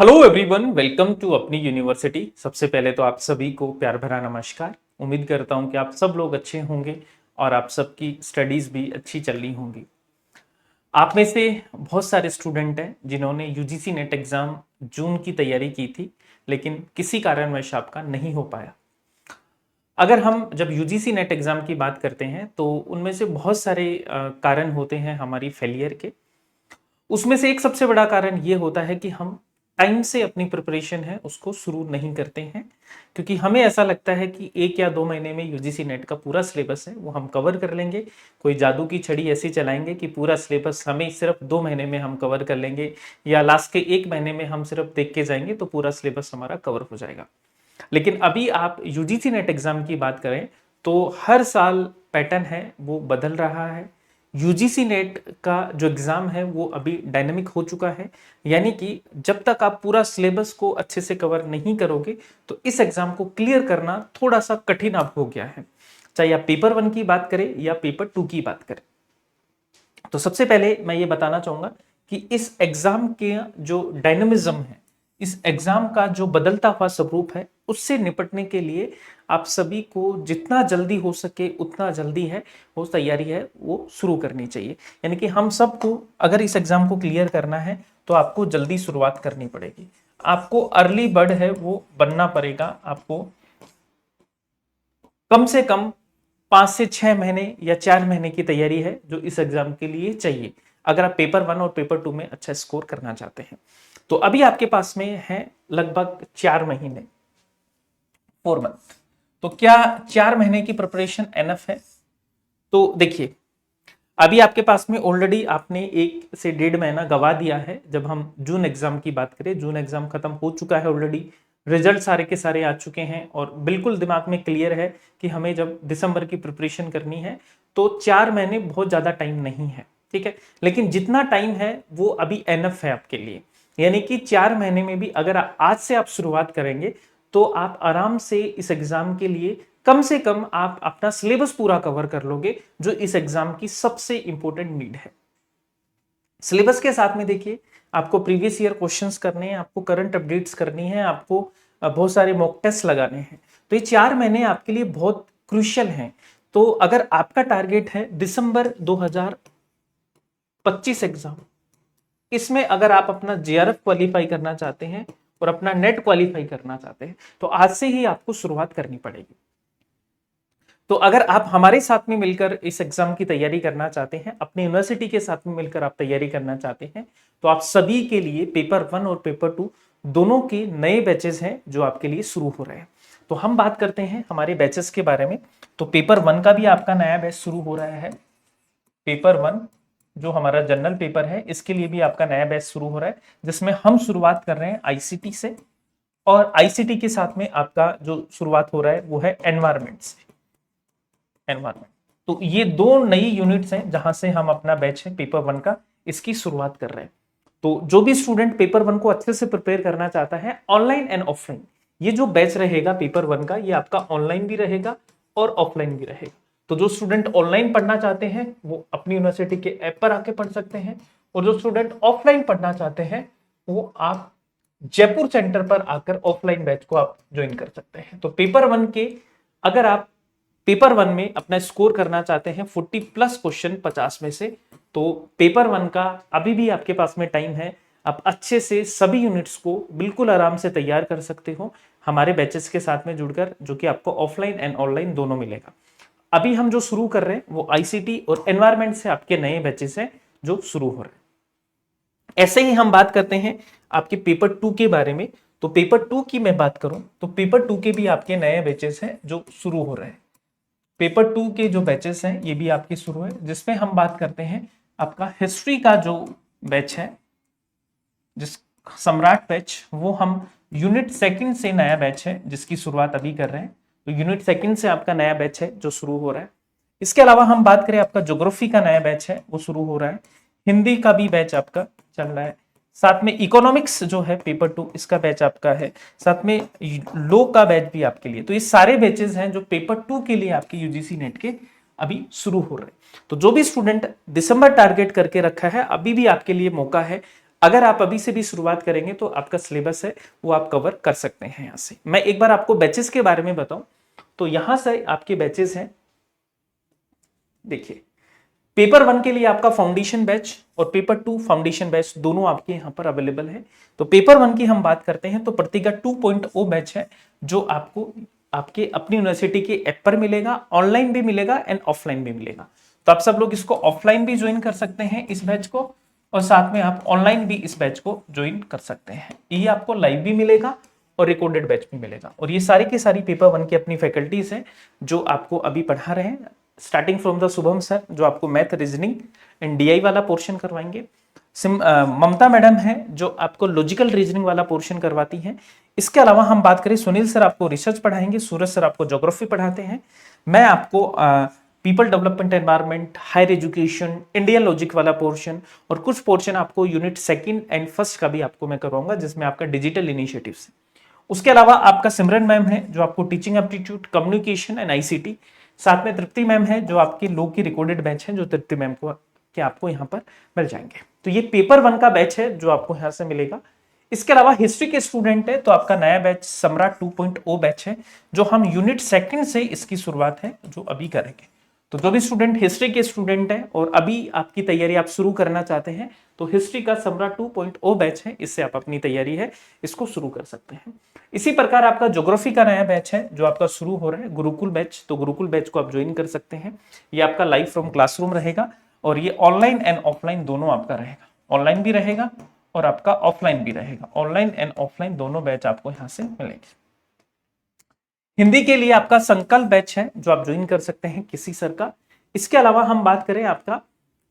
Hello everyone, welcome to अपनी university. सबसे पहले तो आप सभी को प्यार भरा नमस्कार। उम्मीद करता हूं कि आप सब लोग अच्छे होंगे और आप सबकी स्टडीज भी अच्छी चल रही होंगी। आप में से बहुत सारे स्टूडेंट हैं जिन्होंने यूजीसी नेट एग्जाम जून की तैयारी की थी, लेकिन किसी कारणवश आपका नहीं हो पाया। अगर हम जब यूजीसी नेट एग्जाम की बात करते हैं तो उनमें से बहुत सारे कारण होते हैं हमारी फेलियर के। उसमें से एक सबसे बड़ा कारण ये होता है कि हम टाइम से अपनी प्रिपरेशन है उसको शुरू नहीं करते हैं, क्योंकि हमें ऐसा लगता है कि 1 या 2 महीने में यूजीसी नेट का पूरा सिलेबस है वो हम कवर कर लेंगे। कोई जादू की छड़ी ऐसी चलाएंगे कि पूरा सिलेबस हमें सिर्फ 2 महीने में हम कवर कर लेंगे, या लास्ट के 1 महीने में हम सिर्फ देख के जाएंगे तो पूरा सिलेबस हमारा कवर हो जाएगा। लेकिन अभी आप यूजीसी नेट एग्जाम की बात करें तो हर साल पैटर्न है वो बदल रहा है। यूजीसी नेट का जो एग्जाम है वो अभी डायनेमिक हो चुका है, यानी कि जब तक आप पूरा सिलेबस को अच्छे से कवर नहीं करोगे तो इस एग्जाम को क्लियर करना थोड़ा सा कठिन अब हो गया है, चाहे आप पेपर 1 की बात करें या पेपर 2 की बात करें। तो सबसे पहले मैं ये बताना चाहूंगा कि इस एग्जाम के जो डायनेमिज्म है, इस एग्जाम का जो बदलता हुआ स्वरूप है, उससे निपटने के लिए आप सभी को जितना जल्दी हो सके उतना जल्दी है वो तैयारी है वो शुरू करनी चाहिए। यानी कि हम सबको अगर इस एग्जाम को क्लियर करना है तो आपको जल्दी शुरुआत करनी पड़ेगी। आपको अर्ली बर्ड है वो बनना पड़ेगा। आपको कम से कम 5 से 6 महीने या 4 महीने की तैयारी है जो इस एग्जाम के लिए चाहिए, अगर आप पेपर 1 और पेपर 2 में अच्छा स्कोर करना चाहते हैं। तो अभी आपके पास में है लगभग 4 महीने, 4 मंथ। तो क्या 4 महीने की प्रिपरेशन एनफ है? तो देखिए, अभी आपके पास में ऑलरेडी आपने 1 से 1.5 महीना गवा दिया है। जब हम जून एग्जाम की बात करें, जून एग्जाम खत्म हो चुका है ऑलरेडी, रिजल्ट सारे के सारे आ चुके हैं और बिल्कुल दिमाग में क्लियर है कि हमें जब दिसंबर की प्रिपरेशन करनी है तो 4 महीने बहुत ज्यादा टाइम नहीं है, ठीक है। लेकिन जितना टाइम है वो अभी एनफ है आपके लिए। यानी कि 4 महीने में भी अगर आज से आप शुरुआत करेंगे तो आप आराम से इस एग्जाम के लिए कम से कम आप अपना सिलेबस पूरा कवर कर लोगे, जो इस एग्जाम की सबसे इंपॉर्टेंट नीड है। सिलेबस के साथ में देखिए, आपको प्रीवियस ईयर क्वेश्चंस करने हैं, आपको करंट अपडेट्स करनी है, आपको बहुत सारे मॉक टेस्ट लगाने हैं। तो ये 4 महीने आपके लिए बहुत क्रूशियल हैं। तो अगर आपका टारगेट है दिसंबर 2025 एग्जाम, इसमें अगर आप अपना जेआरएफ क्वालिफाई करना चाहते हैं और अपना नेट क्वालिफाई करना चाहते हैं तो आज से ही आपको शुरुआत करनी पड़ेगी। तो अगर आप हमारे साथ में मिलकर इस एग्जाम की तैयारी करना चाहते हैं, अपनी यूनिवर्सिटी के साथ में मिलकर आप तैयारी करना चाहते हैं, तो आप सभी के लिए पेपर 1 और पेपर 2 दोनों के नए बैचेस हैं जो आपके लिए शुरू हो रहे हैं। तो हम बात करते हैं हमारे बैचेस के बारे में। तो पेपर 1 का भी आपका नया बैच शुरू हो रहा है। पेपर 1 जो हमारा जनरल पेपर है, इसके लिए भी आपका नया बैच शुरू हो रहा है, जिसमें हम शुरुआत कर रहे हैं आईसीटी से, और आईसीटी के साथ में आपका जो शुरुआत हो रहा है वो है एनवायरमेंट से। एनवायरमेंट, तो ये दो नई यूनिट्स हैं जहां से हम अपना बैच है पेपर 1 का, इसकी शुरुआत कर रहे हैं। तो जो भी स्टूडेंट पेपर 1 को अच्छे से प्रिपेयर करना चाहता है, ऑनलाइन एंड ऑफलाइन, ये जो बैच रहेगा पेपर 1 का, ये आपका ऑनलाइन भी रहेगा और ऑफलाइन भी रहेगा। तो जो स्टूडेंट ऑनलाइन पढ़ना चाहते हैं वो अपनी यूनिवर्सिटी के ऐप पर आके पढ़ सकते हैं, और जो स्टूडेंट ऑफलाइन पढ़ना चाहते हैं वो आप जयपुर सेंटर पर आकर ऑफलाइन बैच को आप ज्वाइन कर सकते हैं। तो पेपर 1 के, अगर आप पेपर 1 में अपना स्कोर करना चाहते हैं 40+ क्वेश्चन 50 में से, तो पेपर 1 का अभी भी आपके पास में टाइम है। आप अच्छे से सभी यूनिट्स को बिल्कुल आराम से तैयार कर सकते हो हमारे बैचेस के साथ में जुड़कर, जो कि आपको ऑफलाइन एंड ऑनलाइन दोनों मिलेगा। अभी हम जो शुरू कर रहे हैं वो आईसीटी और एनवायरमेंट से आपके नए बैचेस हैं जो शुरू हो रहे हैं। ऐसे ही हम बात करते हैं आपके पेपर 2 के बारे में। तो पेपर 2 की मैं बात करूं तो पेपर 2 के भी आपके नए बैचेस हैं जो शुरू हो रहे हैं। पेपर 2 के जो बैचेस हैं ये भी आपके शुरू है, जिसमें हम बात करते हैं आपका हिस्ट्री का जो बैच है, जिस सम्राट बैच, वो हम यूनिट सेकंड से नया बैच है जिसकी शुरुआत अभी कर रहे हैं। तो यूनिट सेकंड से आपका नया बैच है जो शुरू हो रहा है। इसके अलावा हम बात करें, आपका ज्योग्राफी का नया बैच है वो शुरू हो रहा है। हिंदी का भी बैच आपका चल रहा है। साथ में इकोनॉमिक्स जो है पेपर 2, इसका बैच आपका है। साथ में लॉ का बैच भी आपके लिए। तो ये सारे बैचेस हैं जो पेपर 2 के लिए आपके यूजीसी नेट के अभी शुरू हो रहे हैं। तो जो भी स्टूडेंट दिसंबर टारगेट करके रखा है, अभी भी आपके लिए मौका है। अगर आप अभी से भी शुरुआत करेंगे तो आपका सिलेबस है वो आप कवर कर सकते हैं। यहां से मैं एक बार आपको बैचेस के बारे में बताऊं तो यहां से आपके बैचेस हैं। देखिए, पेपर 1 के लिए आपका फाउंडेशन बैच और पेपर 2 फाउंडेशन बैच दोनों आपके यहाँ पर अवेलेबल है। तो पेपर 1 की हम बात करते हैं तो प्रतिज्ञा 2.0 बैच है जो आपको आपके अपनी यूनिवर्सिटी के ऐप पर मिलेगा, ऑनलाइन भी मिलेगा एंड ऑफलाइन भी मिलेगा। तो आप सब लोग इसको ऑफलाइन भी ज्वाइन कर सकते हैं इस बैच को, और साथ में आप ऑनलाइन भी इस बैच को ज्वाइन कर सकते हैं। ये आपको लाइव भी मिलेगा और रिकॉर्डेड बैच भी मिलेगा। और ये सारी की सारी पेपर 1 की अपनी फैकल्टीज हैं जो आपको अभी पढ़ा रहे हैं, starting from the Shubham sir जो आपको मैथ, रीजनिंग एंड डीआई वाला पोर्शन करवाएंगे। ममता मैडम है जो आपको लॉजिकल रीजनिंग वाला पोर्शन करवाती हैं। इसके अलावा हम बात करें, सुनील सर आपको रिसर्च पढ़ाएंगे, सूरज सर आपको ज्योग्राफी पढ़ाते हैं, मैं आपको people development environment, higher education, Indian logic वाला पोर्शन और कुछ पोर्शन आपको यूनिट 2 एंड 1 का भी आपको मैं करवाऊंगा जिसमें आपका डिजिटल इनिशिएटिव्स है। उसके अलावा आपका सिमरन मैम है जो आपको teaching aptitude, communication and ICT, साथ में तृप्ति मैम है जो आपकी लो की रिकॉर्डेड बैच है जो तृप्ति मैम को के आपको यहाँ पर मिल जाएंगे। तो ये पेपर 1 का बैच है जो आपको यहाँ से मिलेगा। इसके अलावा हिस्ट्री के स्टूडेंट है तो आपका नया बैच सम्राट 2.0 बैच है जो हम यूनिट 2 से इसकी शुरुआत है जो अभी करेंगे। तो जो भी स्टूडेंट हिस्ट्री के स्टूडेंट है और अभी आपकी तैयारी आप शुरू करना चाहते हैं तो हिस्ट्री का सम्राट 2.0 बैच है, इससे आप अपनी तैयारी है इसको शुरू कर सकते हैं। इसी प्रकार आपका ज्योग्राफी का नया बैच है जो आपका शुरू हो रहा है, गुरुकुल बैच। तो गुरुकुल बैच को आप ज्वाइन कर सकते हैं। ये आपका लाइव फ्रॉम क्लासरूम रहेगा और ये ऑनलाइन एंड ऑफलाइन दोनों आपका रहेगा, ऑनलाइन भी रहेगा और आपका ऑफलाइन भी रहेगा। ऑनलाइन एंड ऑफलाइन दोनों बैच आपको यहाँ से मिलेंगे। हिंदी के लिए आपका संकल्प बैच है जो आप ज्वाइन कर सकते हैं किसी सर का। इसके अलावा हम बात करें आपका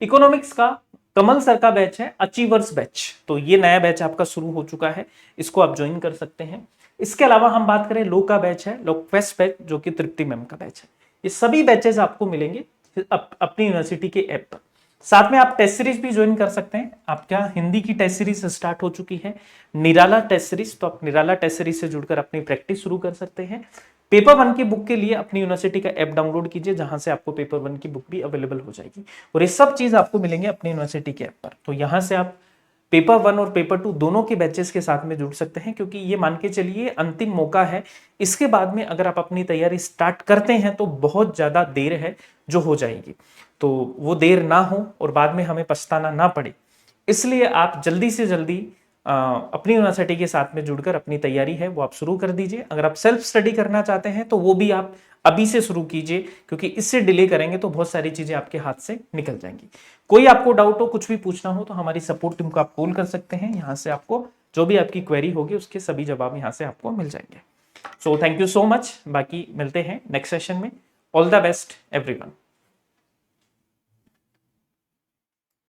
इकोनॉमिक्स का कमल सर का बैच है, अचीवर्स बैच। तो ये नया बैच आपका शुरू हो चुका है, इसको आप ज्वाइन कर सकते हैं। इसके अलावा हम बात करें लो का बैच है, लो क्वेस्ट बैच जो कि तृप्ति मैम का बैच है। ये सभी बैचेस आपको मिलेंगे अपनी यूनिवर्सिटी के ऐप पर। साथ में आप टेस्ट सीरीज भी ज्वाइन कर सकते हैं। आपका हिंदी की टेस्ट सीरीज स्टार्ट हो चुकी है, निराला टेस्ट सीरीज। तो आप निराला टेस्ट सीरीज से जुड़कर अपनी प्रैक्टिस शुरू कर सकते हैं। पेपर 1 की बुक के लिए अपनी यूनिवर्सिटी का ऐप डाउनलोड कीजिए जहां से आपको पेपर 1 की बुक भी अवेलेबल हो जाएगी और ये सब चीज आपको मिलेंगे अपनी यूनिवर्सिटी के ऐप पर। तो यहां से आप पेपर 1 और पेपर 2 दोनों के बैचेस के साथ में जुड़ सकते हैं क्योंकि ये मान के चलिए अंतिम मौका है। इसके बाद में अगर आप अपनी तैयारी स्टार्ट करते हैं तो बहुत ज्यादा देर है जो हो जाएगी, तो वो देर ना हो और बाद में हमें पछताना ना पड़े, इसलिए आप जल्दी से जल्दी अपनी यूनिवर्सिटी के साथ में जुड़कर अपनी तैयारी है वो आप शुरू कर दीजिए। अगर आप सेल्फ स्टडी करना चाहते हैं तो वो भी आप अभी से शुरू कीजिए क्योंकि इससे डिले करेंगे तो बहुत सारी चीजें आपके हाथ से निकल जाएंगी। कोई आपको डाउट हो, कुछ भी पूछना हो तो हमारी सपोर्ट टीम को आप कॉल कर सकते हैं। यहाँ से आपको जो भी आपकी क्वेरी होगी उसके सभी जवाब यहाँ से आपको मिल जाएंगे। So thank you so much, बाकी मिलते हैं नेक्स्ट सेशन में। All the best everyone.